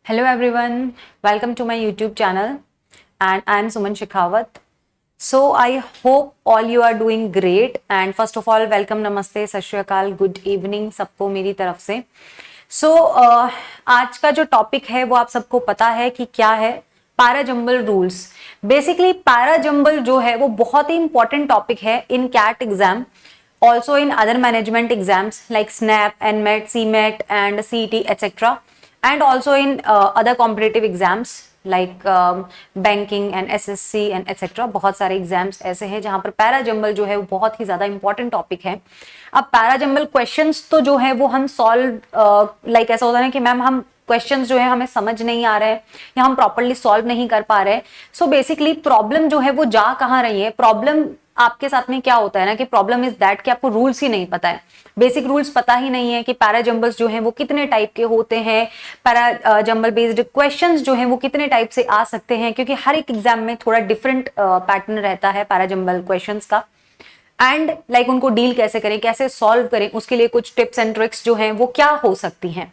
Hello everyone, welcome to my YouTube channel and I am Suman Shekhawat. So I hope all you are doing great and first of all welcome, नमस्ते, सत श्री अकाल, good evening सबको मेरी तरफ से. आज का जो टॉपिक है वो आप सबको पता है कि क्या है, पैराजंबल रूल्स. बेसिकली पैराजंबल जो है वो बहुत ही इंपॉर्टेंट टॉपिक है in CAT exam, also in other management exams like SNAP, NMAT, CMAT and CET etcetera, and also in other competitive exams like banking and SSC and etc. बहुत सारे exams ऐसे हैं जहां पर पैराजंबल जो है वो बहुत ही ज्यादा इंपॉर्टेंट टॉपिक है. अब पैराजंबल क्वेश्चंस तो जो है वो हम सॉल्व लाइक ऐसा होता है कि मैम हम क्वेश्चंस जो है हमें समझ नहीं आ रहे हैं या हम प्रॉपरली सॉल्व नहीं कर पा रहे. सो बेसिकली प्रॉब्लम जो है वो जा कहाँ रही है, प्रॉब्लम आपके साथ में क्या होता है ना कि प्रॉब्लम इज दैट कि आपको रूल्स ही नहीं पता है, बेसिक रूल्स पता ही नहीं है कि पैराजंबल्स जो हैं वो कितने टाइप के होते हैं, पैराजंबल बेस्ड क्वेश्चंस जो हैं वो कितने टाइप से आ सकते हैं, क्योंकि हर एक एग्जाम में थोड़ा डिफरेंट पैटर्न रहता है पैराजंबल क्वेश्चंस का. एंड लाइक उनको डील कैसे करें, कैसे सॉल्व करें, उसके लिए कुछ टिप्स एंड ट्रिक्स जो हैं वो क्या हो सकती हैं.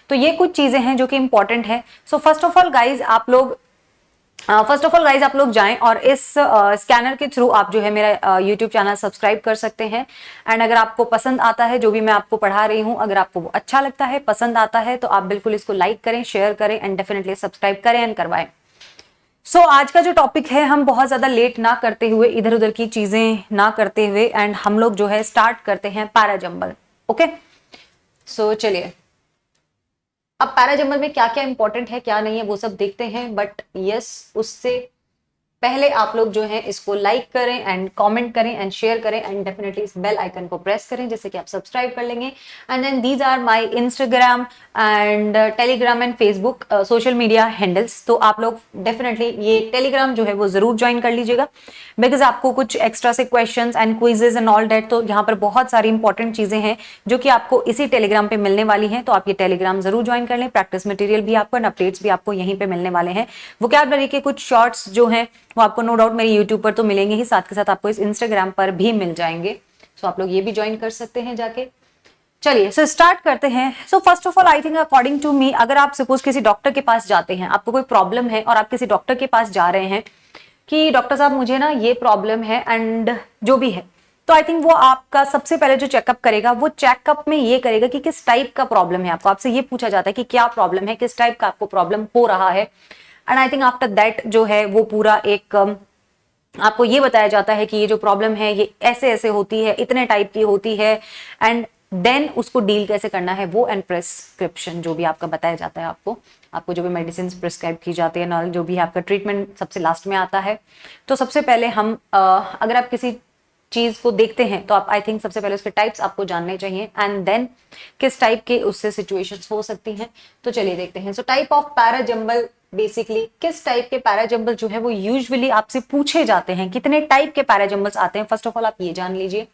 तो ये कुछ चीजें हैं जो कि इंपॉर्टेंट है. So first of all guys आप लोग जाएं और इस स्कैनर के थ्रू आप जो है मेरा यूट्यूब चैनल सब्सक्राइब कर सकते हैं. एंड अगर आपको पसंद आता है जो भी मैं आपको पढ़ा रही हूं, अगर आपको वो अच्छा लगता है, पसंद आता है, तो आप बिल्कुल इसको लाइक करें, शेयर करें एंड डेफिनेटली सब्सक्राइब करें एंड करवाएं. आज का जो टॉपिक है, हम बहुत ज्यादा लेट ना करते हुए, इधर उधर की चीजें ना करते हुए एंड हम लोग जो है स्टार्ट करते हैं पैराजंबल. ओके, चलिए अब पैराजंबल में क्या क्या इंपॉर्टेंट है क्या नहीं है वो सब देखते हैं. बट यस, उससे पहले आप लोग जो है इसको लाइक करें एंड कमेंट करें एंड शेयर करें एंड डेफिनेटली इस बेल आइकन को प्रेस करें जिससे कि आप सब्सक्राइब कर लेंगे. And then these are my Instagram and Telegram and Facebook social media handles. तो आप लोग डेफिनेटली ये टेलीग्राम जो है वो जरूर ज्वाइन कर लीजिएगा, बिकॉज आपको कुछ एक्स्ट्रा से questions and quizzes and all that, तो यहाँ पर बहुत सारी इंपॉर्टेंट चीजें हैं जो कि आपको इसी टेलीग्राम पे मिलने वाली हैं. तो आप ये टेलीग्राम जरूर ज्वाइन कर लें. प्रैक्टिस मटेरियल भी आपको एंड अपडेट्स भी आपको यहीं पे मिलने वाले हैं. वोकैबुलरी के कुछ शॉर्ट्स जो हैं वो आपको नो डाउट मेरे यूट्यूब पर तो मिलेंगे ही, साथ के साथ आपको इस इंस्टाग्राम पर भी मिल जाएंगे. सो आप लोग ये भी ज्वाइन कर सकते हैं जाके. चलिए स्टार्ट करते हैं. First of all I think according to me, अगर आप सपोज किसी डॉक्टर के पास जाते हैं, आपको कोई प्रॉब्लम है और आप किसी डॉक्टर के पास जा रहे हैं कि डॉक्टर साहब मुझे ना ये प्रॉब्लम है एंड जो भी है, तो आई थिंक वो आपका सबसे पहले जो चेकअप करेगा वो चेकअप में ये करेगा कि किस टाइप का प्रॉब्लम है आपको. आपसे ये पूछा जाता है कि क्या प्रॉब्लम है, किस टाइप का आपको प्रॉब्लम हो रहा है. And I think after that जो है वो पूरा एक आपको ये बताया जाता है कि ये जो प्रॉब्लम है ये ऐसे ऐसे होती है, इतने टाइप की होती है, एंड देन उसको डील कैसे करना है वो, एंड प्रिस्क्रिप्शन जो भी आपका बताया जाता है आपको जो भी मेडिसिन प्रिस्क्राइब की जाती है ना, जो भी आपका ट्रीटमेंट सबसे लास्ट में आता है. तो सबसे पहले हम अगर आप किसी चीज को देखते हैं तो आप आई थिंक सबसे पहले उसके टाइप्स आपको जानने चाहिए एंड देन किस टाइप के उससे सिचुएशंस हो सकती हैं. तो चलिए देखते हैं. टाइप ऑफ पैराजंबल, बेसिकली किस टाइप के पैराजंबल जो है वो यूजुअली आपसे पूछे जाते हैं, कितने टाइप के पैराजंबल्स आते हैं, फर्स्ट ऑफ ऑल आप ये जान लीजिए.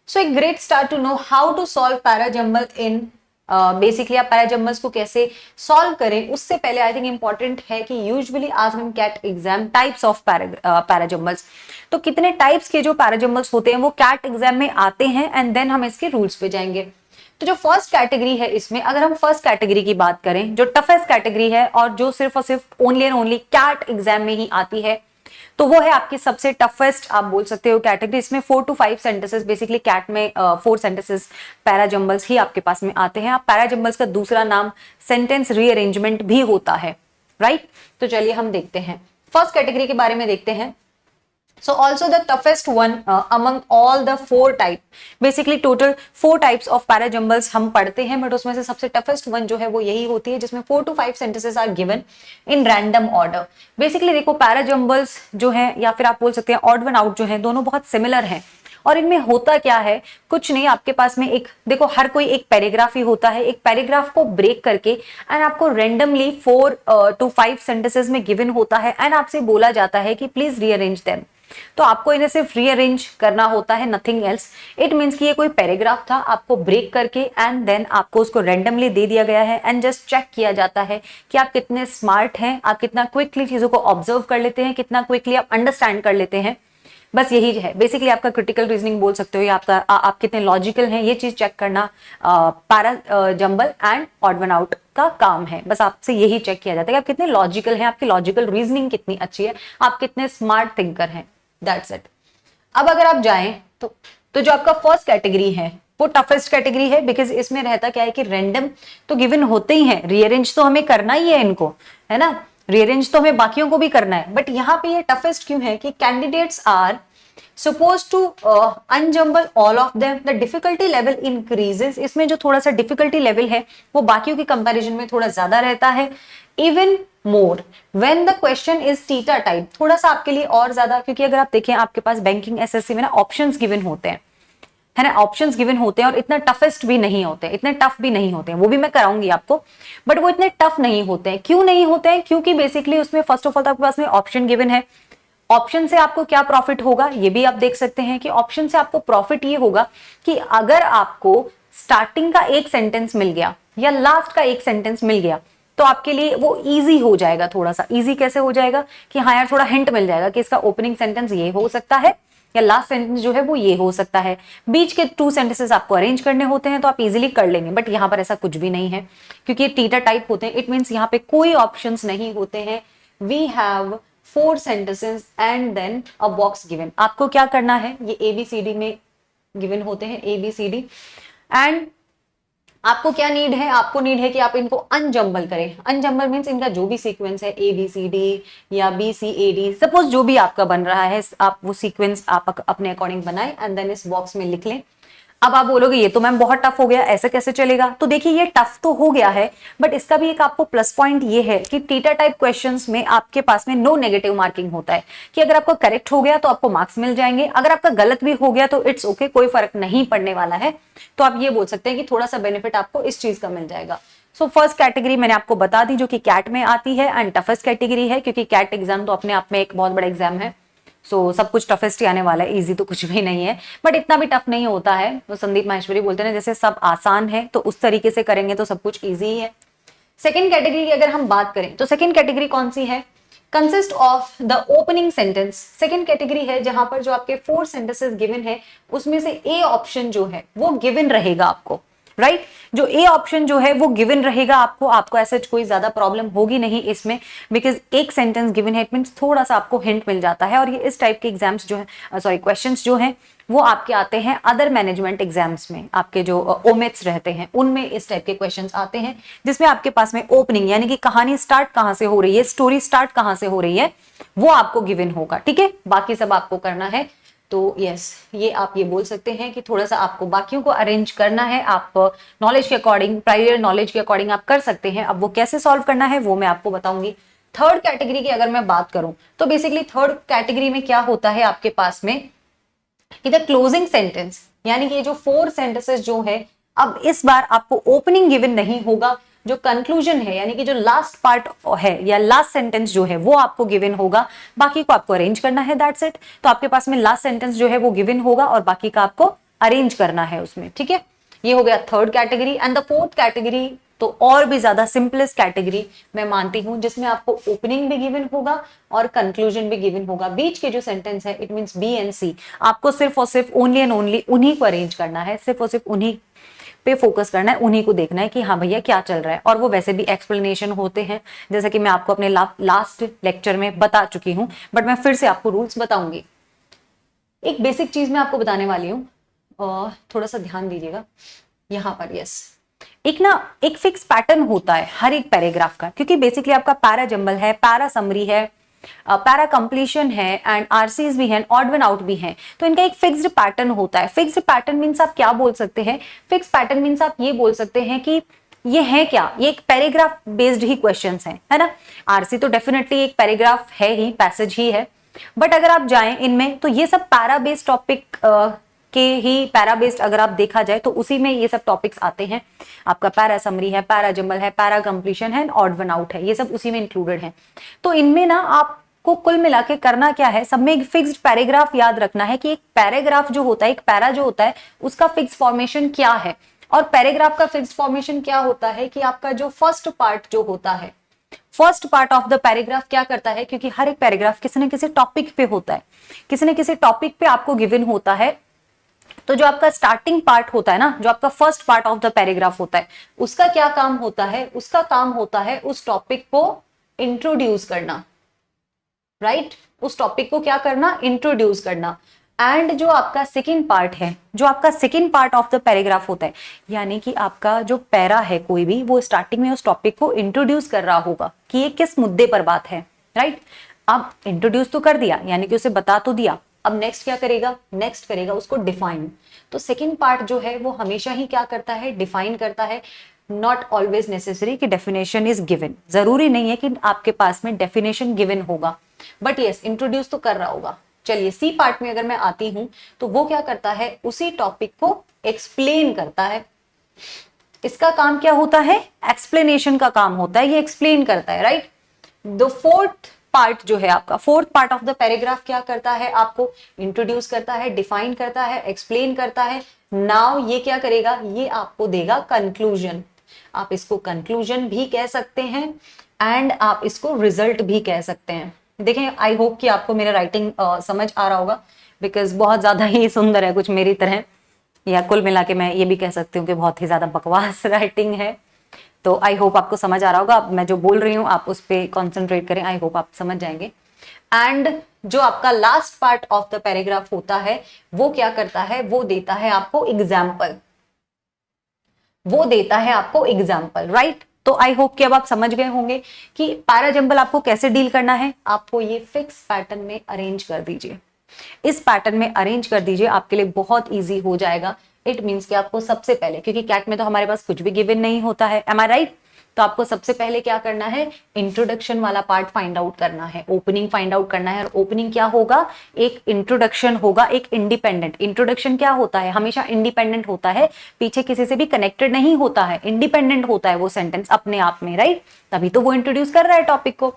सो एक great start to know how to solve parajumble in basically आप पैराजंबल्स को कैसे सॉल्व करें, उससे पहले आई थिंक इंपॉर्टेंट है कि यूजुअली आज हम कैट एग्जाम टाइप्स ऑफ पैराजंबल्स, तो कितने टाइप्स के जो पैराजंबल्स होते हैं वो कैट एग्जाम में आते हैं एंड देन हम इसके रूल्स पे जाएंगे. तो जो फर्स्ट कैटेगरी है इसमें, अगर हम फर्स्ट कैटेगरी की बात करें, जो टफेस्ट कैटेगरी है और जो सिर्फ और सिर्फ only and only CAT exam में ही आती है, तो वो है आपकी सबसे टफेस्ट आप बोल सकते हो कैटेगरी. इसमें 4 to 5 सेंटेंसेस, बेसिकली कैट में 4 सेंटेंसेस पैराजंबल्स ही आपके पास में आते हैं. आप पैराजंबल्स का दूसरा नाम सेंटेंस रीअरेंजमेंट भी होता है, राइट. तो चलिए हम देखते हैं फर्स्ट कैटेगरी के बारे में देखते हैं. So also the toughest one among all the 4 type, basically total 4 types of parajumbles हम पढ़ते हैं, बट उसमें से सबसे toughest one जो है वो यही होती है जिसमें 4 to 5 sentences are given in random order. Basically देखो पैराजंबल्स जो है या फिर आप बोल सकते हैं ऑड वन आउट जो है, दोनों बहुत सिमिलर हैं. और इनमें होता क्या है, कुछ नहीं, आपके पास में एक देखो हर कोई एक पैराग्राफ ही होता है, एक पैराग्राफ को ब्रेक करके एंड आपको रेंडमली 4 to 5 सेंटेंसेस में गिवन होता है एंड आपसे बोला जाता है कि प्लीज रीअरेंज देम. तो आपको इन्हें सिर्फ रीअरेंज करना होता है, नथिंग एल्स. इट मींस कि ये कोई पैराग्राफ था, आपको ब्रेक करके एंड देन आपको उसको रैंडमली दे दिया गया है एंड जस्ट चेक किया जाता है कि आप कितने स्मार्ट हैं, आप कितना क्विकली चीजों को ऑब्जर्व कर लेते हैं, कितना क्विकली आप अंडरस्टैंड कर लेते हैं. बस यही है बेसिकली आपका क्रिटिकल रीजनिंग बोल सकते हो, या आपका आप कितने लॉजिकल हैं, ये चीज चेक करना para jumble and odd one out का काम है। बस आपसे यही चेक किया जाता है कि आप कितने लॉजिकल हैं, आपकी लॉजिकल रीजनिंग कितनी अच्छी है, आप कितने स्मार्ट थिंकर हैं, दैट्स इट। अब अगर आप जाएं तो जो आपका फर्स्ट कैटेगरी है वो टफेस्ट कैटेगरी है, बिकॉज इसमें रहता क्या है कि रैंडम तो गिवन होते ही हैं, रीअरेंज तो हमें करना ही है इनको, है ना, रीअरेंज तो हमें बाकियों को भी करना है, बट यहाँ पे ये टफेस्ट क्यों है कि candidates are supposed to unjumble all of them, the difficulty level increases। इसमें जो थोड़ा सा डिफिकल्टी लेवल है वो बाकियों की कंपैरिजन में थोड़ा ज्यादा रहता है, even more when the question is theta type, थोड़ा सा आपके लिए और ज्यादा, क्योंकि अगर आप देखें आपके पास बैंकिंग एसएससी में ना ऑप्शंस गिवन होते हैं, है ना, ऑप्शंस गिवन होते हैं और इतना टफेस्ट भी नहीं होते, इतने टफ भी नहीं होते हैं, वो भी मैं कराऊंगी आपको, बट वो इतने टफ नहीं होते हैं। क्यों नहीं होते हैं? क्योंकि बेसिकली उसमें फर्स्ट ऑफ ऑल तो आपके पास में ऑप्शन गिवन है। ऑप्शन से आपको क्या प्रॉफिट होगा ये भी आप देख सकते हैं कि ऑप्शन से आपको प्रॉफिट ये होगा कि अगर आपको स्टार्टिंग का एक सेंटेंस मिल गया या लास्ट का एक सेंटेंस मिल गया तो आपके लिए वो इजी हो जाएगा। थोड़ा सा इजी कैसे हो जाएगा कि हाँ यार, थोड़ा हिंट मिल जाएगा कि इसका ओपनिंग सेंटेंस ये हो सकता है या लास्ट सेंटेंस जो है वो ये हो सकता है। बीच के 2 सेंटेंसेस आपको अरेंज करने होते हैं तो आप इजीली कर लेंगे, बट यहाँ पर ऐसा कुछ भी नहीं है क्योंकि ये टीटा टाइप होते हैं। इट मीन्स यहाँ पे कोई ऑप्शंस नहीं होते हैं। We have 4 sentences and then a box given। आपको क्या करना है, ये ABCD में गिवन होते हैं ABCD, एंड आपको क्या नीड है, आपको नीड है कि आप इनको अनजम्बल करें। अनजम्बल मीन्स इनका जो भी सीक्वेंस है ABCD या BCAD, सपोज जो भी आपका बन रहा है आप वो सीक्वेंस आप अपने अकॉर्डिंग बनाएं एंड देन इस बॉक्स में लिख लें। अब आप बोलोगे ये तो मैम बहुत टफ हो गया, ऐसे कैसे चलेगा? तो देखिए ये टफ तो हो गया है, बट इसका भी एक आपको प्लस पॉइंट ये है कि टीटा टाइप क्वेश्चंस में आपके पास में नो नेगेटिव मार्किंग होता है कि अगर आपका करेक्ट हो गया तो आपको मार्क्स मिल जाएंगे, अगर आपका गलत भी हो गया तो इट्स ओके, कोई फर्क नहीं पड़ने वाला है। तो आप ये बोल सकते हैं कि थोड़ा सा बेनिफिट आपको इस चीज का मिल जाएगा। सो फर्स्ट कैटेगरी मैंने आपको बता दी जो कि कैट में आती है एंड टफेस्ट कैटेगरी है, क्योंकि कैट एग्जाम तो अपने आप में एक बहुत बड़ा एग्जाम है। सो सब कुछ टफेस्ट ही आने वाला है, इजी तो कुछ भी नहीं है, बट इतना भी टफ नहीं होता है। तो संदीप माहेश्वरी बोलते हैं जैसे सब आसान है तो उस तरीके से करेंगे तो सब कुछ इजी ही है। सेकेंड कैटेगरी की अगर हम बात करें तो सेकेंड कैटेगरी कौन सी है? Consist of the opening sentence. Second category है जहां पर जो आपके 4 सेंटेंसेस गिवन है उसमें से ए ऑप्शन जो है वो गिवन रहेगा आपको, राइट जो ए ऑप्शन जो है वो गिवन रहेगा आपको ऐसा कोई ज्यादा प्रॉब्लम होगी नहीं इसमें, बिकॉज एक सेंटेंस गिवन है, इट मींस थोड़ा सा आपको हिंट मिल जाता है। और ये इस टाइप के एग्जाम्स जो है क्वेश्चंस जो हैं वो आपके आते हैं अदर मैनेजमेंट एग्जाम्स में, आपके जो ओमेट्स रहते हैं उनमें इस टाइप के क्वेश्चंस आते हैं जिसमें आपके पास में ओपनिंग यानी कि कहानी स्टार्ट कहां से हो रही है, स्टोरी स्टार्ट कहां से हो रही है वो आपको गिवन होगा। ठीक है, बाकी सब आपको करना है। तो यस, ये आप ये बोल सकते हैं कि थोड़ा सा आपको बाकियों को अरेंज करना है, आप नॉलेज के अकॉर्डिंग, प्रायर नॉलेज के अकॉर्डिंग आप कर सकते हैं। अब वो कैसे सॉल्व करना है वो मैं आपको बताऊंगी। थर्ड कैटेगरी की अगर मैं बात करूं तो बेसिकली थर्ड कैटेगरी में क्या होता है आपके पास में कि द क्लोजिंग सेंटेंस, यानी कि जो 4 सेंटेंसेस जो है, अब इस बार आपको ओपनिंग गिवन नहीं होगा, जो कंक्लूजन है यानी कि जो लास्ट पार्ट है या लास्ट सेंटेंस जो है वो आपको गिवन होगा, बाकी को आपको अरेंज करना है, दैट्स इट। तो आपके पास में लास्ट सेंटेंस जो है वो गिवन होगा और बाकी का आपको अरेंज करना है उसमें। ठीक है, ये हो गया third category. And the fourth category तो और भी ज्यादा सिंपलेस्ट कैटेगरी मैं मानती हूं, जिसमें आपको ओपनिंग भी गिवन होगा और कंक्लूजन भी गिवन होगा। बीच के जो सेंटेंस है इट मींस बी एंड सी, आपको सिर्फ और सिर्फ ओनली एंड ओनली उन्हीं को अरेंज करना है, सिर्फ और सिर्फ उन्हीं पे फोकस करना है, उन्हीं को देखना है कि हाँ भैया क्या चल रहा है। और वो वैसे भी एक्सप्लेनेशन होते हैं जैसे कि मैं आपको अपने लास्ट लेक्चर में बता चुकी हूं, बट मैं फिर से आपको रूल्स बताऊंगी। एक बेसिक चीज मैं आपको बताने वाली हूँ, थोड़ा सा ध्यान दीजिएगा यहाँ पर। यस, एक फिक्स पैटर्न होता है हर एक पैराग्राफ का, क्योंकि बेसिकली आपका पैरा जंबल है, पैरा समरी है, पैरा कंप्लीशन है एंड आरसीज भी हैं, ऑड वन आउट भी हैं, तो इनका एक फिक्स्ड पैटर्न होता है। फिक्स्ड पैटर्न मींस आप क्या बोल सकते हैं? फिक्स पैटर्न मींस आप ये बोल सकते हैं कि ये है क्या, ये एक पैराग्राफ बेस्ड ही क्वेश्चंस हैं, है ना। आरसी तो डेफिनेटली एक पैराग्राफ है ही, पैसेज ही है, बट अगर आप जाएं इनमें तो ये सब पैरा बेस्ड टॉपिक के ही, पैरा बेस्ड अगर आप देखा जाए तो उसी में ये सब टॉपिक्स आते हैं। आपका पैरा समरी है, पैरा जंबल है, पैरा कंप्लीशन है, ऑड वन आउट है, ये सब उसी में इंक्लूडेड है। तो इनमें ना आपको कुल मिला के करना क्या है, सब में एक फिक्स्ड पैराग्राफ याद रखना है कि एक पैराग्राफ जो होता है, एक पैरा जो होता है उसका फिक्स फॉर्मेशन क्या है। और पैराग्राफ का फिक्स्ड फॉर्मेशन क्या होता है कि आपका जो फर्स्ट पार्ट जो होता है first part of the paragraph क्या करता है, क्योंकि हर एक पैराग्राफ किसी न किसी टॉपिक पे होता है, किसी न किसी टॉपिक पे आपको गिवन होता है, तो जो आपका स्टार्टिंग पार्ट होता है ना, जो आपका first part of the paragraph होता है, उसका क्या काम होता है, उसका काम होता है उस टॉपिक को इंट्रोड्यूस करना, राइट? उस टॉपिक को क्या करना, इंट्रोड्यूस करना। एंड जो आपका सेकेंड पार्ट है, जो आपका second part of the paragraph होता है, यानी कि आपका जो पैरा है कोई भी, वो स्टार्टिंग में उस टॉपिक को इंट्रोड्यूस कर रहा होगा कि ये किस मुद्दे पर बात है, राइट? अब इंट्रोड्यूस तो कर दिया, यानी कि उसे बता तो दिया, अब नेक्स्ट क्या करेगा, नेक्स्ट करेगा उसको डिफाइन। तो सेकेंड पार्ट जो है वो हमेशा ही क्या करता है, डिफाइन करता है। नॉट ऑलवेज नेसेसरी कि डेफिनेशन इज गिवन, जरूरी नहीं है कि आपके पास में डेफिनेशन गिवन होगा, बट यस इंट्रोड्यूस तो कर रहा होगा। चलिए सी पार्ट में अगर मैं आती हूं तो वो क्या करता है, उसी टॉपिक को एक्सप्लेन करता है। इसका काम क्या होता है, एक्सप्लेनेशन का काम होता है, ये एक्सप्लेन करता है, राइट? द फोर्थ पार्ट जो है आपका, fourth part of the paragraph क्या करता है, आपको इंट्रोड्यूस करता है, डिफाइन करता है, एक्सप्लेन करता है। नाउ ये क्या करेगा, ये आपको देगा कंक्लूजन। आप इसको कंक्लूजन भी कह सकते हैं एंड आप इसको रिजल्ट भी कह सकते हैं। देखें, आई होप कि आपको मेरा राइटिंग समझ आ रहा होगा, बिकॉज बहुत ज्यादा ही सुंदर है कुछ मेरी तरह, या कुल मिला के मैं ये भी कह सकती हूँ कि बहुत ही ज्यादा बकवास राइटिंग है। तो आई होप आपको समझ आ रहा होगा। अब मैं जो बोल रही हूँ आप उस पर कॉन्सेंट्रेट करें, आई होप आप समझ जाएंगे। एंड जो आपका last part of the paragraph होता है वो क्या करता है, वो देता है आपको एग्जाम्पल, वो देता है आपको एग्जाम्पल, राइट? तो आई होप कि अब आप समझ गए होंगे कि पैराजंबल आपको कैसे डील करना है। आपको ये फिक्स पैटर्न में अरेंज कर दीजिए, इस पैटर्न में अरेंज कर दीजिए, आपके लिए बहुत इजी हो जाएगा। इट मीन्स कि आपको सबसे पहले, क्योंकि कैट में तो हमारे पास कुछ भी गिवन नहीं होता है, एम आई राइट? तो आपको सबसे पहले क्या करना है, इंट्रोडक्शन वाला पार्ट फाइंड आउट करना है, ओपनिंग फाइंड आउट करना है। और ओपनिंग क्या होगा, एक इंट्रोडक्शन होगा, एक इंडिपेंडेंट। इंट्रोडक्शन क्या होता है, हमेशा इंडिपेंडेंट होता है, पीछे किसी से भी कनेक्टेड नहीं होता है, इंडिपेंडेंट होता है वो सेंटेंस अपने आप में, राइट? तभी तो वो इंट्रोड्यूस कर रहा है टॉपिक को।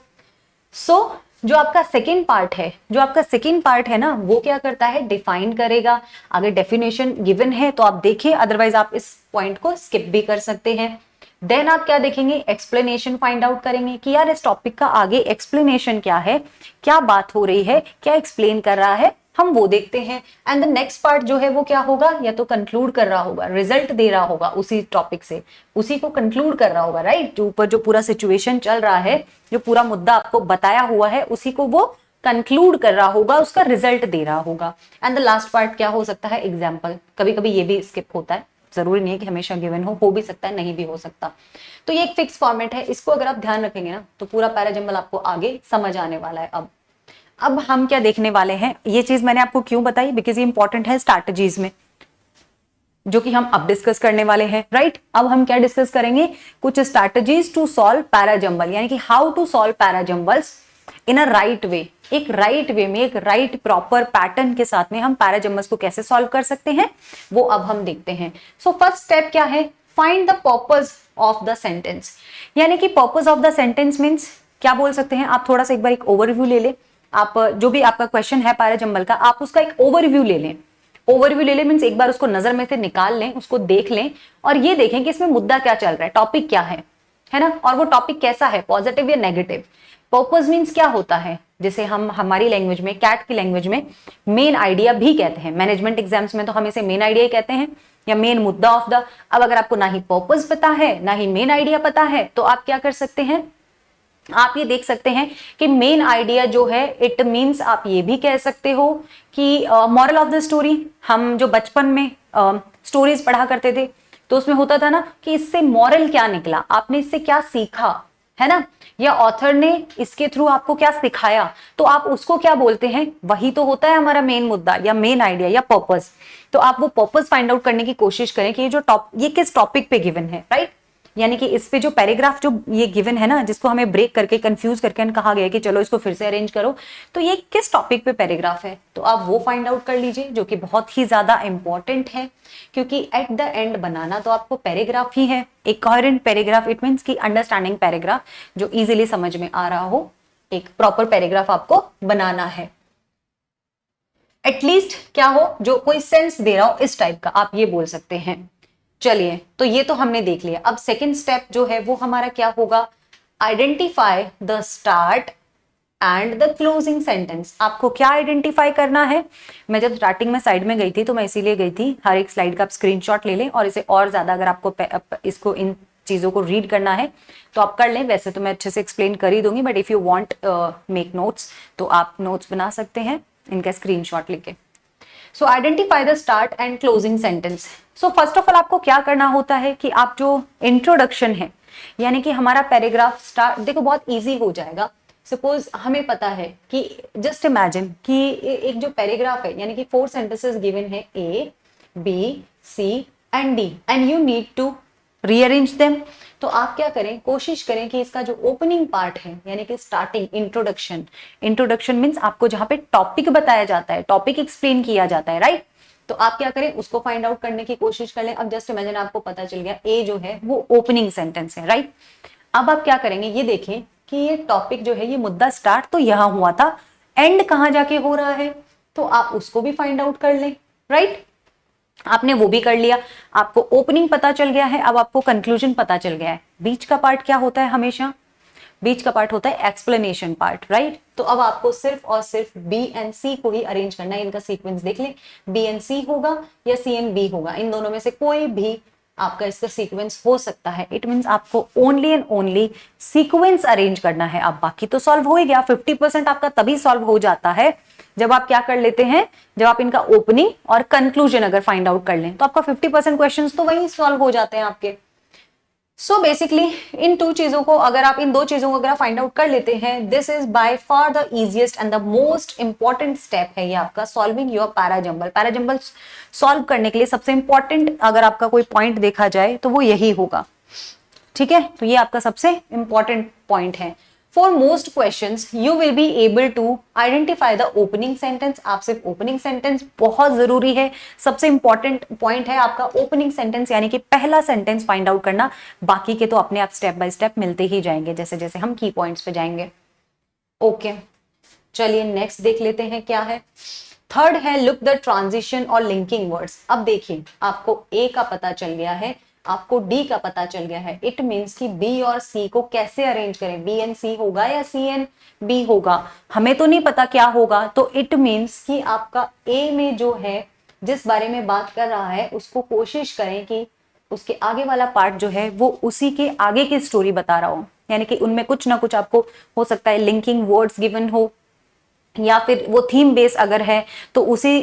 सो जो आपका सेकेंड पार्ट है, जो आपका सेकेंड पार्ट है ना, वो क्या करता है, डिफाइन करेगा। अगर डेफिनेशन गिवन है तो आप देखिए, अदरवाइज आप इस पॉइंट को स्किप भी कर सकते हैं। देन आप क्या देखेंगे, एक्सप्लेनेशन फाइंड आउट करेंगे कि यार इस टॉपिक का आगे एक्सप्लेनेशन क्या है, क्या बात हो रही है, क्या एक्सप्लेन कर रहा है, हम वो देखते हैं। एंड द नेक्स्ट पार्ट जो है वो क्या होगा, या तो कंक्लूड कर रहा होगा, रिजल्ट दे रहा होगा उसी टॉपिक से, उसी को कंक्लूड कर रहा होगा, राइट? जो ऊपर जो पूरा सिचुएशन चल रहा है, जो पूरा मुद्दा आपको बताया हुआ है, उसी को वो कंक्लूड कर रहा होगा, उसका रिजल्ट दे रहा होगा। एंड द लास्ट पार्ट क्या हो सकता है, एग्जाम्पल। कभी कभी ये भी स्किप होता है, जरूरी नहीं है कि हमेशा गिवन हो भी सकता है, नहीं भी हो सकता। तो ये एक फिक्स फॉर्मेट है, इसको अगर आप ध्यान रखेंगे ना तो पूरा पैराजंबल आपको आगे समझ आने वाला है। अब हम क्या देखने वाले हैं, ये चीज मैंने आपको क्यों बताई, बिकॉज ये इंपॉर्टेंट है स्ट्रैटेजीज में, जो कि हम अब डिस्कस करने वाले हैं, राइट? अब हम क्या डिस्कस करेंगे, कुछ स्ट्रैटेजीज टू सॉल्व पैराजंबल, यानी कि how to solve parajumbles in a right way. एक राइट वे में, एक राइट प्रॉपर पैटर्न के साथ में हम पैराजंबल्स को कैसे सॉल्व कर सकते हैं, वो अब हम देखते हैं। सो फर्स्ट स्टेप क्या है, find the purpose of the sentence. यानी कि purpose of the sentence means क्या बोल सकते हैं आप, थोड़ा सा एक बार एक ओवरव्यू ले लें। आप जो भी आपका क्वेश्चन है पैराजंबल का, आप उसका एक ओवरव्यू ले लें। ओवरव्यू ले लें मीन्स एक बार उसको नजर में से निकाल लें, उसको देख लें और ये देखें कि इसमें मुद्दा क्या चल रहा है, टॉपिक क्या है ना? और वो टॉपिक कैसा है, पॉजिटिव या नेगेटिव। पर्पस मीन्स क्या होता है, जिसे हम हमारी लैंग्वेज में, कैट की लैंग्वेज में मेन आइडिया भी कहते हैं। मैनेजमेंट एग्जाम्स में तो हम इसे मेन आइडिया ही कहते हैं, या मेन मुद्दा ऑफ द। अब अगर आपको ना ही पर्पस पता है ना ही मेन आइडिया पता है, तो आप क्या कर सकते हैं, आप ये देख सकते हैं कि मेन आइडिया जो है, इट मीन्स आप ये भी कह सकते हो कि मॉरल ऑफ द स्टोरी। हम जो बचपन में स्टोरीज पढ़ा करते थे तो उसमें होता था ना कि इससे मॉरल क्या निकला, आपने इससे क्या सीखा, है ना? या ऑथर ने इसके थ्रू आपको क्या सिखाया, तो आप उसको क्या बोलते हैं, वही तो होता है हमारा मेन मुद्दा या मेन आइडिया या पर्पस। तो आप वो पर्पस फाइंड आउट करने की कोशिश करें कि ये किस टॉपिक पे गिवन है, राइट? यानी कि इस पे जो पैराग्राफ जो ये गिवन है ना, जिसको हमें ब्रेक करके कंफ्यूज करके कहा गया कि चलो इसको फिर से अरेंज करो, तो ये किस टॉपिक पे पैराग्राफ है, तो आप वो फाइंड आउट कर लीजिए, जो कि बहुत ही ज्यादा इंपॉर्टेंट है। क्योंकि एट द एंड बनाना तो आपको पैराग्राफ ही है, एक कोहेरेंट पैराग्राफ। इट मीन्स की अंडरस्टैंडिंग पैराग्राफ जो इजिली समझ में आ रहा हो, एक प्रॉपर पैराग्राफ आपको बनाना है। एटलीस्ट क्या हो, जो कोई सेंस दे रहा हो इस टाइप का, आप ये बोल सकते हैं। चलिए, तो ये तो हमने देख लिया। अब सेकंड स्टेप जो है वो हमारा क्या होगा, identify the start and the closing sentence. आपको क्या आइडेंटिफाई करना है? मैं जब स्टार्टिंग में साइड में गई थी तो मैं इसीलिए गई थी, हर एक स्लाइड का आप स्क्रीनशॉट ले लें और इसे और ज्यादा अगर आपको इसको इन चीजों को रीड करना है तो आप कर लें। वैसे तो मैं अच्छे से एक्सप्लेन कर ही दूंगी, but if you want make notes तो आप नोट्स बना सकते हैं इनका स्क्रीनशॉट लेके। सो identify the start and closing sentence. So first of all आपको क्या करना होता है कि आप जो इंट्रोडक्शन है, यानी कि हमारा पैराग्राफ स्टार्ट, देखो बहुत इजी हो जाएगा। सपोज हमें पता है कि जस्ट इमेजिन कि एक जो पैराग्राफ है, यानी कि 4 सेंटेंसेस गिवन है, A B C and D, and you need to rearrange them. तो आप क्या करें, कोशिश करें कि इसका जो ओपनिंग पार्ट है, यानी कि स्टार्टिंग इंट्रोडक्शन, इंट्रोडक्शन मीन्स आपको जहां पे टॉपिक बताया जाता है, टॉपिक एक्सप्लेन किया जाता है, राइट? तो आप क्या करें, उसको फाइंड आउट करने की कोशिश कर लें। अब जस्ट इमेजिन आपको पता चल गया ए जो है वो ओपनिंग सेंटेंस है, राइट? अब आप क्या करेंगे, ये देखें कि ये टॉपिक जो है, ये मुद्दा स्टार्ट तो यहां हुआ था, एंड कहां जाके हो रहा है, तो आप उसको भी फाइंड आउट कर लें, राइट? आपने वो भी कर लिया, आपको ओपनिंग पता चल गया है, अब आपको कंक्लूजन पता चल गया है। बीच का पार्ट क्या होता है? हमेशा बीच का पार्ट होता है एक्सप्लेनेशन पार्ट, राइट? तो अब आपको सिर्फ और सिर्फ बी एंड सी को ही अरेंज करना है। इनका सीक्वेंस देख लें, बी एंड सी होगा या सी एंड बी होगा, इन दोनों में से कोई भी आपका इसका सीक्वेंस हो सकता है। इट मींस आपको only and only sequence arrange करना है। अब बाकी तो सॉल्व हो ही गया। 50% आपका तभी सॉल्व हो जाता है जब आप क्या कर लेते हैं, जब आप इनका ओपनिंग और कंक्लूजन अगर फाइंड आउट कर लें तो आपका 50% क्वेश्चंस तो वही सॉल्व हो जाते हैं आपके। सो बेसिकली इन दो चीजों को अगर आप फाइंड आउट कर लेते हैं, this is by far the easiest and the most important step है ये आपका solving your parajumble. Parajumble solve करने के लिए सबसे इंपॉर्टेंट अगर आपका कोई पॉइंट देखा जाए तो वो यही होगा, ठीक है? तो ये आपका सबसे इंपॉर्टेंट पॉइंट है। For most questions you will be able to identify the opening sentence. आप सिर्फ ओपनिंग सेंटेंस, बहुत जरूरी है, सबसे इंपॉर्टेंट पॉइंट है आपका ओपनिंग सेंटेंस, यानी कि पहला सेंटेंस फाइंड आउट करना। बाकी के तो अपने आप स्टेप बाय स्टेप मिलते ही जाएंगे जैसे जैसे हम की पॉइंट्स पे जाएंगे। ओके, चलिए नेक्स्ट देख लेते हैं क्या है। थर्ड है लुक द ट्रांजिशन और लिंकिंग वर्ड्स। अब देखिए, आपको ए का पता चल गया है, आपको डी का पता चल गया है। इट मींस कि बी और सी को कैसे अरेंज करें, बी एंड सी होगा या सी एंड बी होगा, हमें तो नहीं पता क्या होगा। तो इट मींस कि आपका ए में जो है, जिस बारे में बात कर रहा है, उसको कोशिश करें कि उसके आगे वाला पार्ट जो है वो उसी के आगे की स्टोरी बता रहा हो, यानी कि उनमें कुछ ना कुछ आपको हो सकता है लिंकिंग वर्ड्स गिवन हो, या फिर वो थीम बेस अगर है तो उसी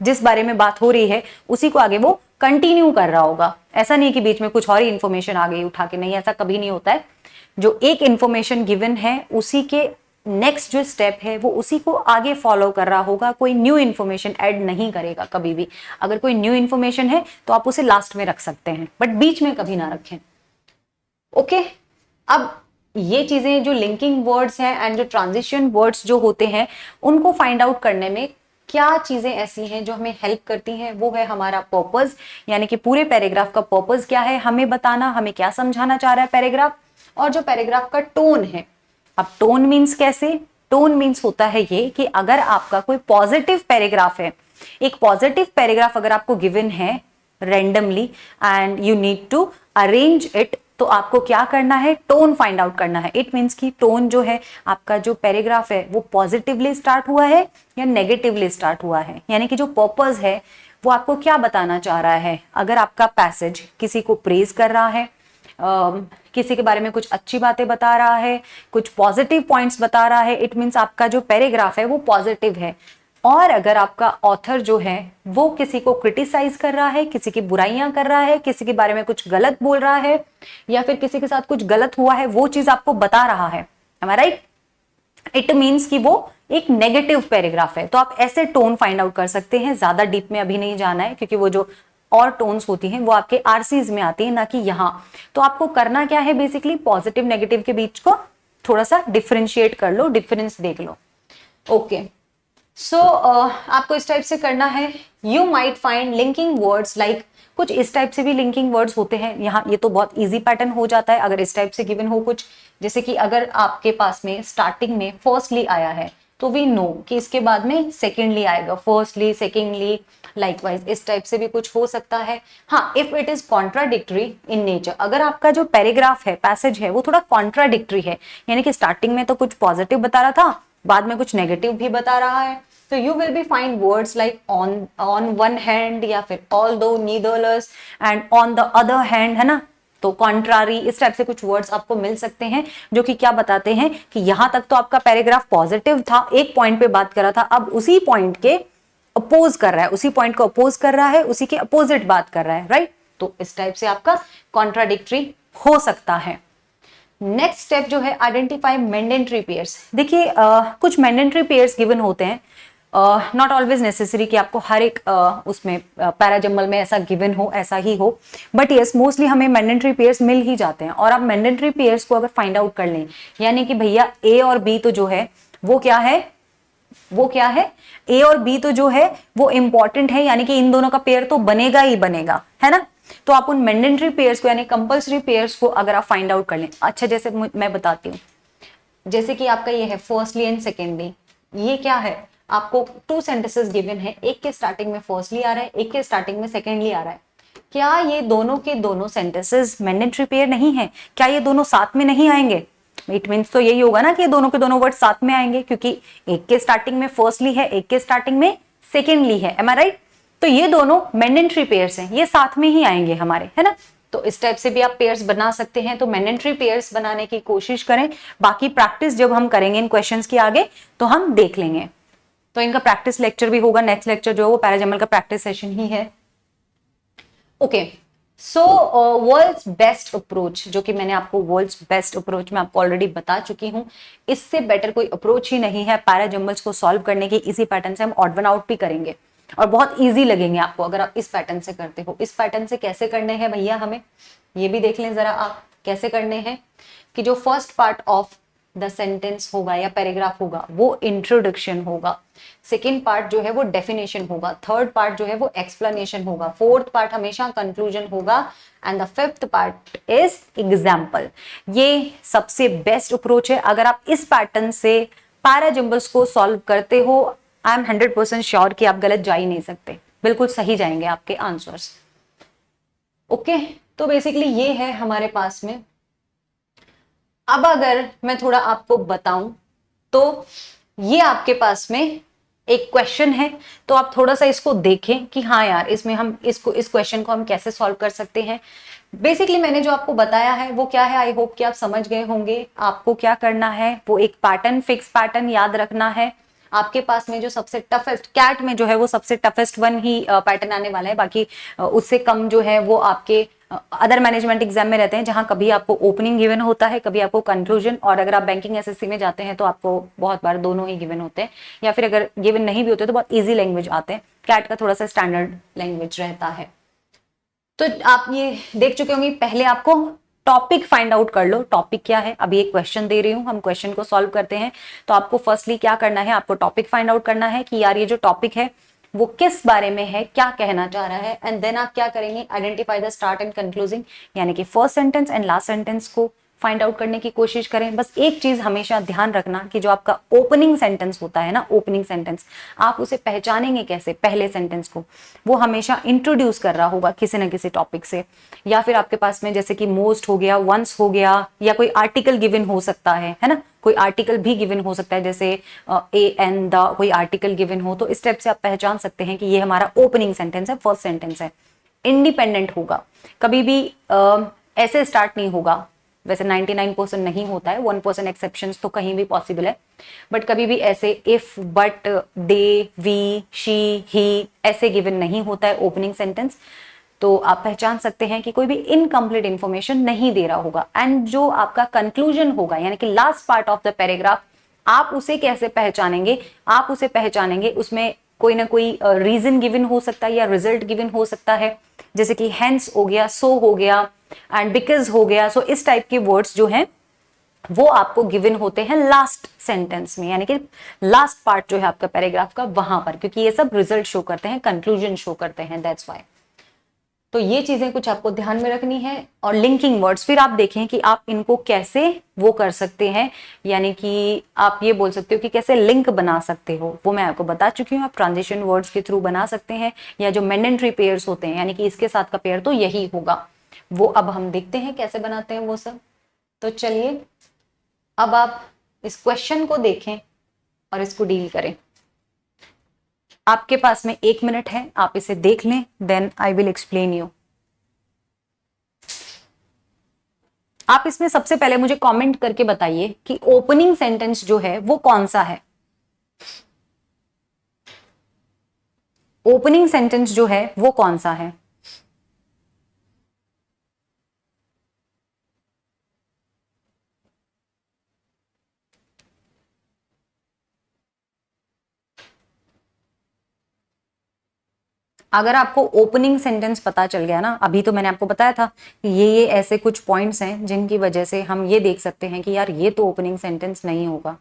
जिस बारे में बात हो रही है उसी को आगे वो कंटिन्यू कर रहा होगा। ऐसा नहीं कि बीच में कुछ और ही इंफॉर्मेशन आ गई उठा के, नहीं, ऐसा कभी नहीं होता है। जो एक इंफॉर्मेशन गिवन है उसी के नेक्स्ट जो स्टेप है वो उसी को आगे फॉलो कर रहा होगा, कोई न्यू इंफॉर्मेशन ऐड नहीं करेगा कभी भी। अगर कोई न्यू इंफॉर्मेशन है तो आप उसे लास्ट में रख सकते हैं, बट बीच में कभी ना रखें। ओके, अब ये चीजें जो लिंकिंग वर्ड्स हैं एंड जो ट्रांजिशन वर्ड्स जो होते हैं, उनको फाइंड आउट करने में क्या चीजें ऐसी हैं जो हमें हेल्प करती हैं, वो है हमारा पर्पस, यानी कि पूरे पैराग्राफ का पर्पस क्या है, हमें बताना, हमें क्या समझाना चाह रहा है पैराग्राफ, और जो पैराग्राफ का टोन है। अब टोन मीन्स कैसे? टोन मीन्स होता है ये कि अगर आपका कोई पॉजिटिव पैराग्राफ है, एक पॉजिटिव पैराग्राफ अगर आपको गिवन है randomly and you need to arrange it, तो आपको क्या करना है, टोन फाइंड आउट करना है। इट मीन्स की टोन जो है, आपका जो पैराग्राफ है वो पॉजिटिवली स्टार्ट हुआ है या नेगेटिवली स्टार्ट हुआ है, यानी कि जो पर्पस है वो आपको क्या बताना चाह रहा है। अगर आपका पैसेज किसी को प्रेज कर रहा है, किसी के बारे में कुछ अच्छी बातें बता रहा है, कुछ पॉजिटिव पॉइंट्स बता रहा है, इट मीन्स आपका जो पैराग्राफ है वो पॉजिटिव है। और अगर आपका ऑथर जो है वो किसी को क्रिटिसाइज कर रहा है, किसी की बुराइयां कर रहा है, किसी के बारे में कुछ गलत बोल रहा है, या फिर किसी के साथ कुछ गलत हुआ है, वो चीज आपको बता रहा है, am I right? It means कि वो एक नेगेटिव पैराग्राफ है। तो आप ऐसे टोन फाइंड आउट कर सकते हैं। ज्यादा डीप में अभी नहीं जाना है, क्योंकि वो जो और टोन्स होती हैं वो आपके आरसीज में आती है, ना कि यहाँ। तो आपको करना क्या है, बेसिकली पॉजिटिव नेगेटिव के बीच को थोड़ा सा डिफरेंशिएट कर लो, डिफरेंस देख लो। ओके, सो आपको इस टाइप से करना है। You might find linking words like, कुछ इस टाइप से भी लिंकिंग वर्ड्स होते हैं यहाँ। ये तो बहुत इजी पैटर्न हो जाता है अगर इस टाइप से गिवन हो कुछ, जैसे कि अगर आपके पास में स्टार्टिंग में फर्स्टली आया है, तो वी नो कि इसके बाद में सेकेंडली आएगा, फर्स्टली, सेकेंडली, लाइकवाइज, इस टाइप से भी कुछ हो सकता है। हाँ, if it is contradictory in nature, अगर आपका जो पैराग्राफ है, पैसेज है, वो थोड़ा कॉन्ट्राडिक्टरी है, यानी कि स्टार्टिंग में तो कुछ पॉजिटिव बता रहा था, बाद में कुछ नेगेटिव भी बता रहा है, तो you will be find words like on one hand, या फिर although, nevertheless, and on the other hand, है ना, तो कॉन्ट्रारी, इस टाइप से कुछ वर्ड्स आपको मिल सकते हैं जो कि क्या बताते हैं कि यहां तक तो आपका पैराग्राफ पॉजिटिव था, एक पॉइंट पे बात कर रहा था, अब उसी पॉइंट के अपोज कर रहा है, उसी पॉइंट को अपोज कर रहा है, उसी के अपोजिट बात कर रहा है, राइट। तो इस टाइप से आपका कॉन्ट्राडिक्टरी हो सकता है। नेक्स्ट स्टेप जो है, आइडेंटिफाई मैंडेटरी पेयर्स। देखिए कुछ मैंडेटरी पेयर्स गिवन होते हैं, नॉट ऑलवेज नेसेसरी कि आपको हर एक उसमें पैराजम्बल में ऐसा गिवन हो, ऐसा ही हो, बट यस मोस्टली हमें मैंडेटरी पेयर्स मिल ही जाते हैं। और आप मैंडेटरी पेयर्स को अगर फाइंड आउट कर लें, यानी कि भैया ए और बी तो जो है वो क्या है, वो क्या है, ए और बी तो जो है वो इंपॉर्टेंट है, यानी कि इन दोनों का पेयर तो बनेगा ही बनेगा, है ना। तो आप उन मैंडेटरी पेयर्स को, यानी कंपल्सरी पेयर्स को अगर आप फाइंड आउट कर लें, अच्छा जैसे मैं बताती हूँ, जैसे कि आपका ये है फर्स्टली एंड सेकेंडली, ये क्या है, आपको टू सेंटेंसेस गिवन है, एक के स्टार्टिंग में फर्स्टली आ रहा है, एक के स्टार्टिंग में सेकेंडली आ रहा है, क्या ये दोनों के दोनों सेंटेंसेस मैंडेटरी पेयर नहीं है, क्या ये दोनों साथ में नहीं आएंगे। इट मीन्स तो यही होगा ना कि ये दोनों के दोनों वर्ड साथ में आएंगे, क्योंकि एक के स्टार्टिंग में फर्स्टली है, एक के स्टार्टिंग में सेकेंडली है, एम आई राइट। तो ये दोनों मैंडेटरी पेयर्स हैं, ये साथ में ही आएंगे हमारे, है ना। तो इस टाइप से भी आप पेयर्स बना सकते हैं, तो मैंडेटरी पेयर्स बनाने की कोशिश करें, बाकी प्रैक्टिस जब हम करेंगे इन क्वेश्चंस के आगे तो हम देख लेंगे। तो इनका प्रैक्टिस लेक्चर भी होगा, नेक्स्ट लेक्चर जो है वो पैराजम्बल का प्रैक्टिस सेशन ही है। ओके, सो वर्ल्ड्स बेस्ट अप्रोच, जो कि मैंने आपको वर्ल्ड्स बेस्ट अप्रोच में आपको ऑलरेडी बता चुकी हूं, इससे बेटर कोई अप्रोच ही नहीं है पैराजम्बल्स को सॉल्व करने की। इसी पैटर्न से हम ऑड वन आउट भी करेंगे और बहुत इजी लगेंगे आपको अगर आप इस पैटर्न से करते हो। इस पैटर्न से कैसे करने हैं भैया, हमें ये भी देख लें जरा आप कैसे करने हैं, कि जो first part of the sentence होगा या पैराग्राफ होगा वो इंट्रोडक्शन होगा, सेकेंड पार्ट जो है वो डेफिनेशन होगा, थर्ड पार्ट जो है वो एक्सप्लेनेशन होगा, फोर्थ पार्ट हमेशा कंक्लूजन होगा, and the fifth part is example. ये सबसे बेस्ट अप्रोच है। अगर आप इस पैटर्न से पैराजम्बल्स को सॉल्व करते हो, आई एम 100% श्योर कि आप गलत जा ही नहीं सकते, बिल्कुल सही जाएंगे आपके आंसर्स। ओके, तो बेसिकली ये है हमारे पास में। अब अगर मैं थोड़ा आपको बताऊं तो ये आपके पास में एक क्वेश्चन है, तो आप थोड़ा सा इसको देखें कि हाँ यार इसमें हम इस क्वेश्चन को हम कैसे सॉल्व कर सकते हैं। बेसिकली मैंने जो आपको बताया है वो क्या है, आई होप कि आप समझ गए होंगे। आपको क्या करना है, वो एक पैटर्न, फिक्स पैटर्न याद रखना है। आपके पास में जो सबसे टफेस्ट, कैट में जो है वो सबसे टफेस्ट वन ही पैटर्न आने वाला है, बाकी उससे कम जो है वो आपके अदर मैनेजमेंट एग्जाम में रहते हैं, जहां कभी आपको ओपनिंग गिवन होता है, कभी आपको कंक्लूजन, और अगर आप बैंकिंग एसएससी में जाते हैं तो आपको बहुत बार दोनों ही गिवन होते हैं, या फिर अगर गिवन नहीं भी होते तो बहुत इजी लैंग्वेज आते हैं। कैट का थोड़ा सा स्टैंडर्ड लैंग्वेज रहता है। तो आप ये देख चुके होंगे, पहले आपको टॉपिक फाइंड आउट कर लो, टॉपिक क्या है। अभी एक क्वेश्चन दे रही हूं, हम क्वेश्चन को सॉल्व करते हैं, तो आपको फर्स्टली क्या करना है, आपको टॉपिक फाइंड आउट करना है कि यार ये जो टॉपिक है वो किस बारे में है, क्या कहना चाह रहा है, एंड देन आप क्या करेंगे, आइडेंटिफाई द स्टार्ट एंड कंक्लूजिंग, यानी कि first sentence and last sentence को फाइंड आउट करने की कोशिश करें। बस एक चीज हमेशा ध्यान रखना कि जो आपका ओपनिंग सेंटेंस होता है ना, ओपनिंग सेंटेंस, आप उसे पहचानेंगे कैसे, पहले सेंटेंस को वो हमेशा इंट्रोड्यूस कर रहा होगा किसी ना किसी टॉपिक से, या फिर आपके पास में जैसे कि मोस्ट हो गया, वंस हो गया, या कोई आर्टिकल गिवन हो सकता है ना, कोई आर्टिकल भी गिवन हो सकता है, जैसे ए एन द कोई आर्टिकल गिवन हो, तो इस स्टेप से आप पहचान सकते हैं कि ये हमारा ओपनिंग सेंटेंस है, फर्स्ट सेंटेंस है। इंडिपेंडेंट होगा, कभी भी ऐसे स्टार्ट नहीं होगा, वैसे 99% नहीं होता है, 1% एक्सेप्शंस तो कहीं भी पॉसिबल है, बट कभी भी ऐसे if, but, they, we, she, he ऐसे गिवन नहीं होता है ओपनिंग सेंटेंस। तो आप पहचान सकते हैं कि कोई भी इनकम्प्लीट इंफॉर्मेशन नहीं दे रहा होगा। एंड जो आपका कंक्लूजन होगा, यानी कि last part of the paragraph, आप उसे कैसे पहचानेंगे, आप उसे पहचानेंगे उसमें कोई ना कोई रीजन गिवन हो सकता है या रिजल्ट गिवन हो सकता है, जैसे कि हेंस हो गया, सो हो गया, एंड बिकॉज हो गया। सो इस टाइप के वर्ड्स जो हैं वो आपको गिवन होते हैं लास्ट सेंटेंस में, यानी कि लास्ट पार्ट जो है आपका पैराग्राफ का, वहां पर, क्योंकि ये सब रिजल्ट शो करते हैं, कंक्लूजन शो करते हैं, दैट्स व्हाई। तो ये चीजें कुछ आपको ध्यान में रखनी है। और लिंकिंग वर्ड्स, फिर आप देखें कि आप इनको कैसे वो कर सकते हैं, यानी कि आप ये बोल सकते हो कि कैसे लिंक बना सकते हो, वो मैं आपको बता चुकी हूँ। आप ट्रांजिशन वर्ड्स के थ्रू बना सकते हैं, या जो मेंडेंटरी पेयर्स होते हैं, यानी कि इसके साथ का पेयर तो यही होगा, वो अब हम देखते हैं कैसे बनाते हैं वो सब। तो चलिए अब आप इस क्वेश्चन को देखें और इसको डील करें। आपके पास में 1 मिनट है, आप इसे देख लें, then I will explain you. आप इसमें सबसे पहले मुझे कमेंट करके बताइए कि ओपनिंग सेंटेंस जो है वो कौन सा है। ओपनिंग सेंटेंस जो है वो कौन सा है। अगर आपको ओपनिंग सेंटेंस पता चल गया ना, अभी तो मैंने आपको बताया था कि ये ऐसे कुछ पॉइंट्स हैं जिनकी वजह से हम ये देख सकते हैं कि यार ये तो ओपनिंग सेंटेंस नहीं होगा।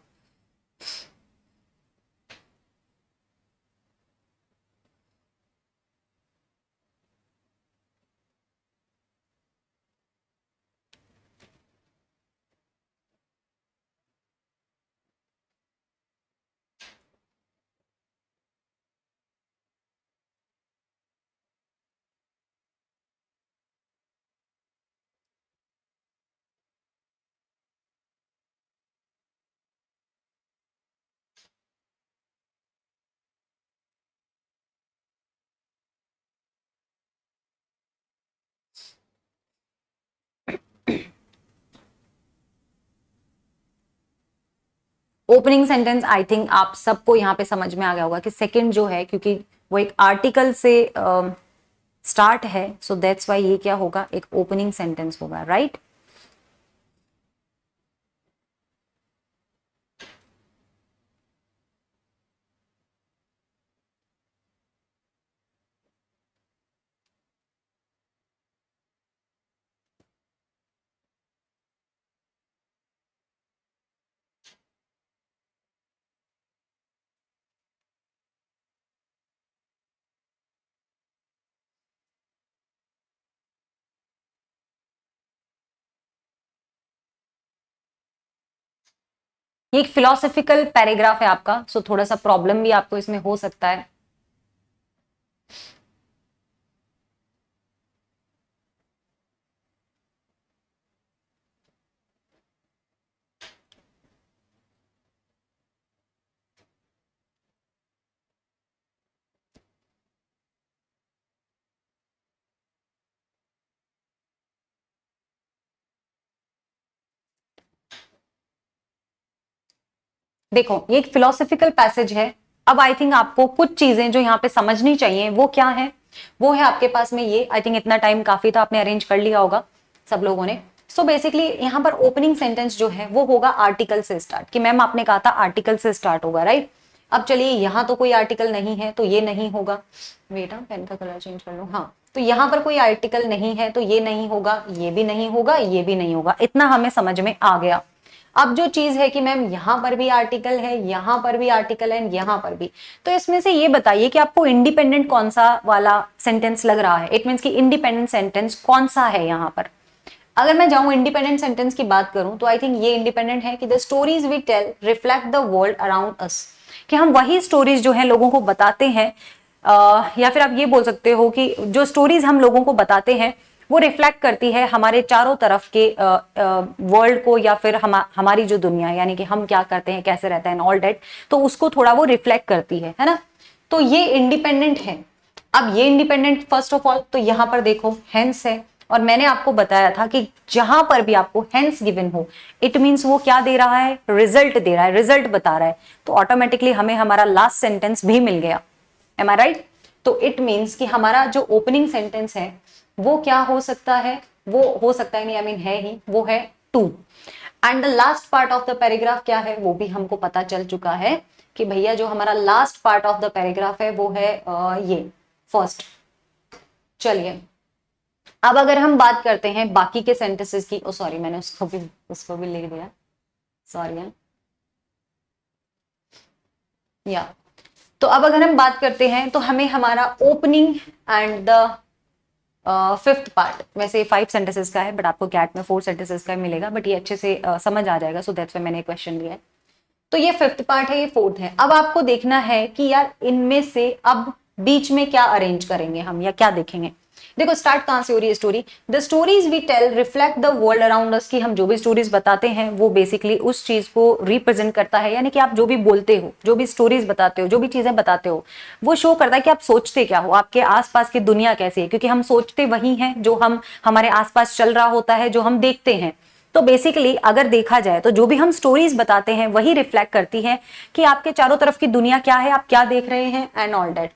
ओपनिंग सेंटेंस आई थिंक आप सबको यहाँ पे समझ में आ गया होगा कि सेकंड जो है, क्योंकि वो एक आर्टिकल से स्टार्ट है, सो दैट्स वाई ये क्या होगा, एक ओपनिंग सेंटेंस होगा, राइट। ये एक फिलोसॉफिकल पैराग्राफ है आपका, सो थोड़ा सा प्रॉब्लम भी आपको इसमें हो सकता है। देखो ये एक फिलोसॉफिकल पैसेज है। अब आई थिंक आपको कुछ चीजें जो यहाँ पे समझनी चाहिए वो क्या है, वो है आपके पास में ये, आई थिंक इतना टाइम काफी था, आपने अरेंज कर लिया होगा सब लोगों ने। सो बेसिकली यहाँ पर ओपनिंग सेंटेंस जो है वो होगा आर्टिकल से स्टार्ट, कि मैम आपने कहा था आर्टिकल से स्टार्ट होगा, राइट। अब चलिए यहाँ तो कोई आर्टिकल नहीं है तो ये नहीं होगा, वेट पेन का कलर चेंज कर लो, हाँ। तो यहाँ पर कोई आर्टिकल नहीं है तो ये नहीं होगा, ये भी नहीं होगा, ये भी नहीं होगा, इतना हमें समझ में आ गया। अब जो चीज है कि मैम यहां पर भी आर्टिकल है, यहां पर भी आर्टिकल है, यहां पर भी, तो इसमें से ये बताइए कि आपको इंडिपेंडेंट कौन सा वाला सेंटेंस लग रहा है। इट मींस कि इंडिपेंडेंट सेंटेंस कौन सा है यहाँ पर। अगर मैं जाऊं इंडिपेंडेंट सेंटेंस की बात करूं तो आई थिंक ये इंडिपेंडेंट है कि the stories we tell reflect the world around us, कि हम वही स्टोरीज जो है लोगों को बताते हैं, या फिर आप ये बोल सकते हो कि जो स्टोरीज हम लोगों को बताते हैं वो रिफ्लेक्ट करती है हमारे चारों तरफ के वर्ल्ड को, या फिर हमारी जो दुनिया है, यानी कि हम क्या करते हैं, कैसे रहते हैं, ऑल डेट, तो उसको थोड़ा वो रिफ्लेक्ट करती है ना। तो ये इंडिपेंडेंट है। अब ये इंडिपेंडेंट फर्स्ट ऑफ ऑल तो यहां पर देखो हेंस है, और मैंने आपको बताया था कि जहां पर भी आपको हेंस गिवन हो, इट मींस वो क्या दे रहा है, रिजल्ट दे रहा है, रिजल्ट बता रहा है, तो ऑटोमेटिकली हमें हमारा लास्ट सेंटेंस भी मिल गया। एम आई राइट। तो इट मीन्स कि हमारा जो ओपनिंग सेंटेंस है वो क्या हो सकता है, वो हो सकता है नहीं, आई मीन है ही, वो है two. And the last part of the paragraph क्या है वो भी हमको पता चल चुका है कि भैया जो हमारा last part of the paragraph है वो है ये फर्स्ट। चलिए अब अगर हम बात करते हैं बाकी के सेंटेंसेस की, ओ सॉरी मैंने उसको भी लिख दिया, सॉरी या। तो अब अगर हम बात करते हैं तो हमें हमारा opening and the fifth part, वैसे 5 सेंटेंसेस का है बट आपको कैट में 4 सेंटेंसेस का मिलेगा, बट ये अच्छे से समझ आ जाएगा, सो दैट्स व्हाई मैंने क्वेश्चन लिया है। तो ये फिफ्थ पार्ट है, ये फोर्थ है। अब आपको देखना है कि यार इनमें से अब बीच में क्या अरेंज करेंगे हम, या क्या देखेंगे। देखो स्टार्ट कहां से हो रही है story. The stories we tell reflect the world around us, की हम जो भी स्टोरीज बताते हैं वो बेसिकली उस चीज को रिप्रेजेंट करता है, यानी कि आप जो भी बोलते हो, जो भी स्टोरीज बताते हो, जो भी चीजें बताते हो, वो शो करता है कि आप सोचते क्या हो, आपके आसपास की दुनिया कैसी है, क्योंकि हम सोचते वही हैं जो हम हमारे आसपास चल रहा होता है, जो हम देखते हैं। तो बेसिकली अगर देखा जाए तो जो भी हम स्टोरीज बताते हैं वही रिफ्लेक्ट करती है कि आपके चारों तरफ की दुनिया क्या है, आप क्या देख रहे हैं एंड ऑल दैट।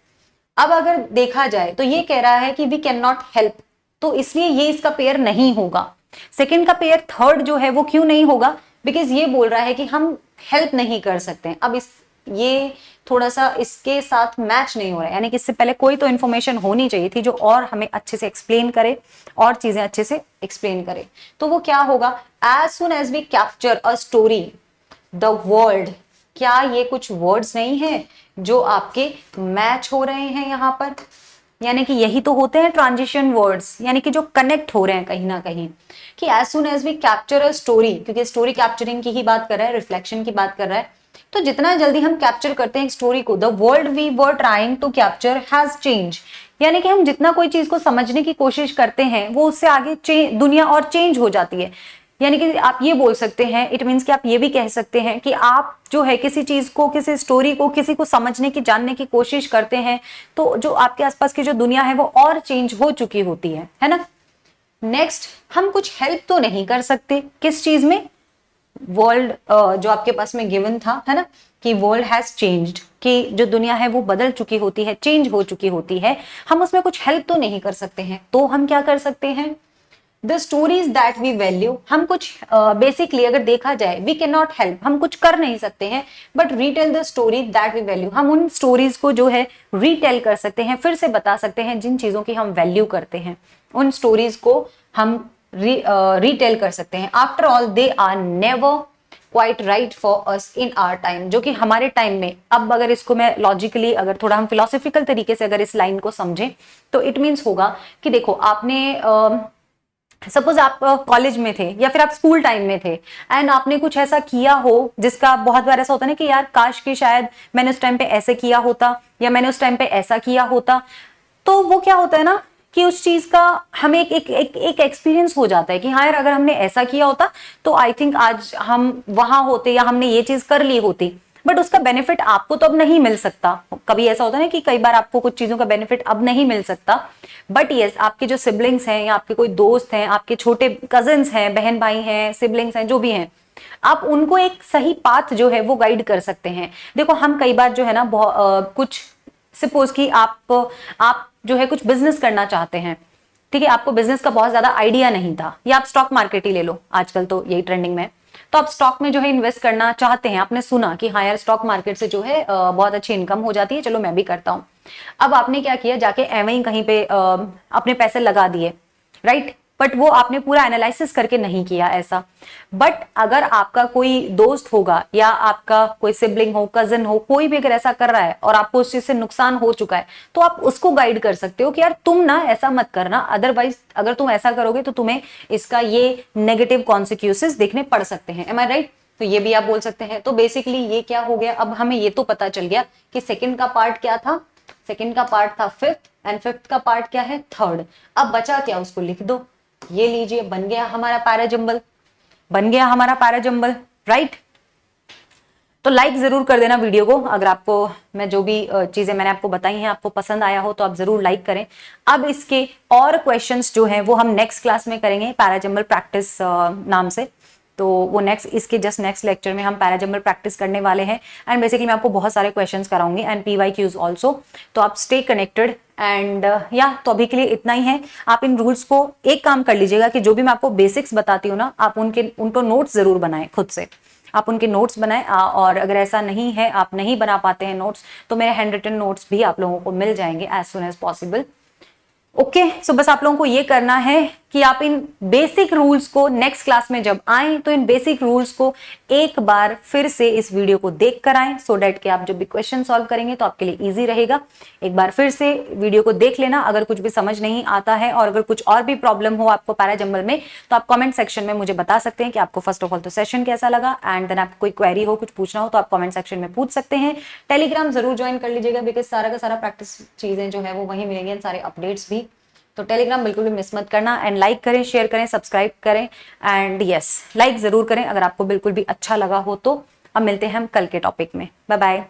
अब अगर देखा जाए तो ये कह रहा है कि वी कैन नॉट हेल्प, तो इसलिए ये इसका पेयर नहीं होगा। सेकंड का पेयर थर्ड जो है वो क्यों नहीं होगा, बिकॉज ये बोल रहा है कि हम हेल्प नहीं कर सकते। अब इस ये थोड़ा सा इसके साथ मैच नहीं हो रहा है, यानी कि इससे पहले कोई तो इन्फॉर्मेशन होनी चाहिए थी जो और हमें अच्छे से एक्सप्लेन करे और चीजें अच्छे से एक्सप्लेन करे। तो वो क्या होगा, as soon as we capture a story the world, क्या ये कुछ वर्ड्स नहीं है जो आपके मैच हो रहे हैं यहाँ पर, यानी कि यही तो होते हैं ट्रांजिशन वर्ड्स, यानी कि जो कनेक्ट हो रहे हैं कहीं ना कहीं, कि as soon as we capture a story, क्योंकि स्टोरी कैप्चरिंग की ही बात कर रहा है, रिफ्लेक्शन की बात कर रहा है। तो जितना जल्दी हम कैप्चर करते हैं एक स्टोरी को, the world we were trying to capture has change, यानी कि हम जितना कोई चीज को समझने की कोशिश करते हैं वो उससे आगे दुनिया और चेंज हो जाती है। यानी कि आप ये बोल सकते हैं, इट मीन्स कि आप ये भी कह सकते हैं कि आप जो है किसी चीज को, किसी स्टोरी को, किसी को समझने की, जानने की कोशिश करते हैं तो जो आपके आसपास की जो दुनिया है वो और चेंज हो चुकी होती है ना। नेक्स्ट, हम कुछ हेल्प तो नहीं कर सकते किस चीज में, वर्ल्ड जो आपके पास में गिवन था, है ना, कि वर्ल्ड हैज चेंज्ड, कि जो दुनिया है वो बदल चुकी होती है, चेंज हो चुकी होती है, हम उसमें कुछ हेल्प तो नहीं कर सकते हैं। तो हम क्या कर सकते हैं, the stories that we value, हम कुछ बेसिकली अगर देखा जाए वी कैन नॉट हेल्प, हम कुछ कर नहीं सकते हैं, but retell the story that we value, हम उन स्टोरीज को जो है रीटेल कर सकते हैं, फिर से बता सकते हैं जिन चीजों की हम वैल्यू करते हैं, उन स्टोरीज को हम रीटेल कर सकते हैं। After all they are never quite right for us in our time, जो कि हमारे टाइम में, अब अगर इसको मैं लॉजिकली, अगर थोड़ा हम फिलोसॉफिकल तरीके से अगर इस लाइन को समझें तो इट मीन्स होगा कि देखो आपने सपोज आप कॉलेज में थे या फिर आप स्कूल टाइम में थे एंड आपने कुछ ऐसा किया हो जिसका बहुत बार ऐसा होता है ना कि यार काश कि शायद मैंने उस टाइम पे ऐसे किया होता या मैंने उस टाइम पे ऐसा किया होता। तो वो क्या होता है ना कि उस चीज का हमें एक एक्सपीरियंस हो जाता है कि हाँ यार अगर हमने ऐसा किया होता तो आई थिंक आज हम वहां होते या हमने ये चीज कर ली होती, बट उसका बेनिफिट आपको तो अब नहीं मिल सकता। कभी ऐसा होता है ना कि कई बार आपको कुछ चीजों का बेनिफिट अब नहीं मिल सकता, बट यस आपके जो सिबलिंग्स हैं या आपके कोई दोस्त हैं, आपके छोटे कजिन्स हैं, बहन भाई हैं, सिबलिंग्स हैं, जो भी हैं, आप उनको एक सही पाथ जो है वो गाइड कर सकते हैं। देखो हम कई बार जो है ना कुछ सपोज कि आप जो है कुछ बिजनेस करना चाहते हैं, ठीक है, आपको बिजनेस का बहुत ज्यादा आइडिया नहीं था, या आप स्टॉक मार्केट ही ले लो, आजकल तो यही ट्रेंडिंग में है, तो आप स्टॉक में जो है इन्वेस्ट करना चाहते हैं, आपने सुना कि हाँ यार स्टॉक मार्केट से जो है बहुत अच्छी इनकम हो जाती है, चलो मैं भी करता हूं। अब आपने क्या किया, जाके एवं ही कहीं पे अपने पैसे लगा दिए, राइट, बट वो आपने पूरा एनालिसिस करके नहीं किया ऐसा। बट अगर आपका कोई दोस्त होगा या आपका कोई सिबलिंग हो, कजिन हो, कोई भी अगर ऐसा कर रहा है और आपको उस चीज से नुकसान हो चुका है, तो आप उसको गाइड कर सकते हो कि यार तुम ना ऐसा मत करना, अदरवाइज अगर तुम ऐसा करोगे तो तुम्हें इसका ये नेगेटिव कॉन्सिक्वेंसेस देखने पड़ सकते हैं। एम आई राइट? तो ये भी आप बोल सकते हैं। तो बेसिकली ये क्या हो गया, अब हमें ये तो पता चल गया कि सेकंड का पार्ट क्या था, सेकंड का पार्ट था फिफ्थ एंड फिफ्थ का पार्ट क्या है, थर्ड। अब बचा क्या, उसको लिख दो, ये लीजिए, बन गया हमारा पैराजंबल, बन गया हमारा पैराजंबल, राइट। तो लाइक जरूर कर देना वीडियो को, अगर आपको मैं जो भी चीजें मैंने आपको बताई हैं आपको पसंद आया हो तो आप जरूर लाइक करें। अब इसके और क्वेश्चंस जो हैं वो हम नेक्स्ट क्लास में करेंगे, पैराजंबल प्रैक्टिस नाम से। तो वो इसके जस्ट नेक्स्ट लेक्चर में हम पैराजंबल प्रैक्टिस करने वाले हैं एंड बेसिकली मैं आपको बहुत सारे क्वेश्चंस कराऊंगी एंड PYQs ऑल्सो। तो आप स्टे कनेक्टेड एंड या तो अभी के लिए इतना ही है। आप इन रूल्स को एक काम कर लीजिएगा कि जो भी मैं आपको बेसिक्स बताती हूँ ना, आप उनको नोट्स जरूर बनाएं खुद से, आप उनके नोट्स बनाएं। और अगर ऐसा नहीं है, आप नहीं बना पाते हैं नोट्स, तो मेरे हैंड रिटन नोट्स भी आप लोगों को मिल जाएंगे as soon as possible. Okay, so बस आप लोगों को ये करना है कि आप इन बेसिक रूल्स को नेक्स्ट क्लास में जब आएं तो इन बेसिक रूल्स को एक बार फिर से इस वीडियो को देख कर आएं, सो डैट कि आप जब भी क्वेश्चन सॉल्व करेंगे तो आपके लिए इजी रहेगा। एक बार फिर से वीडियो को देख लेना। अगर कुछ भी समझ नहीं आता है और अगर कुछ और भी प्रॉब्लम हो आपको पैराजंबल में, तो आप कमेंट सेक्शन में मुझे बता सकते हैं कि आपको फर्स्ट ऑफ ऑल तो सेशन कैसा लगा, एंड देन आपको कोई क्वेरी हो, कुछ पूछना हो तो आप कमेंट सेक्शन में पूछ सकते हैं। टेलीग्राम जरूर ज्वाइन कर लीजिएगा, बिकॉज सारा का सारा प्रैक्टिस चीजें जो है वो वहीं मिलेंगे, सारे अपडेट्स भी। तो टेलीग्राम बिल्कुल भी मिस मत करना, एंड लाइक करें, शेयर करें, सब्सक्राइब करें, एंड यस लाइक जरूर करें अगर आपको बिल्कुल भी अच्छा लगा हो तो। अब मिलते हैं हम कल के टॉपिक में। Bye bye.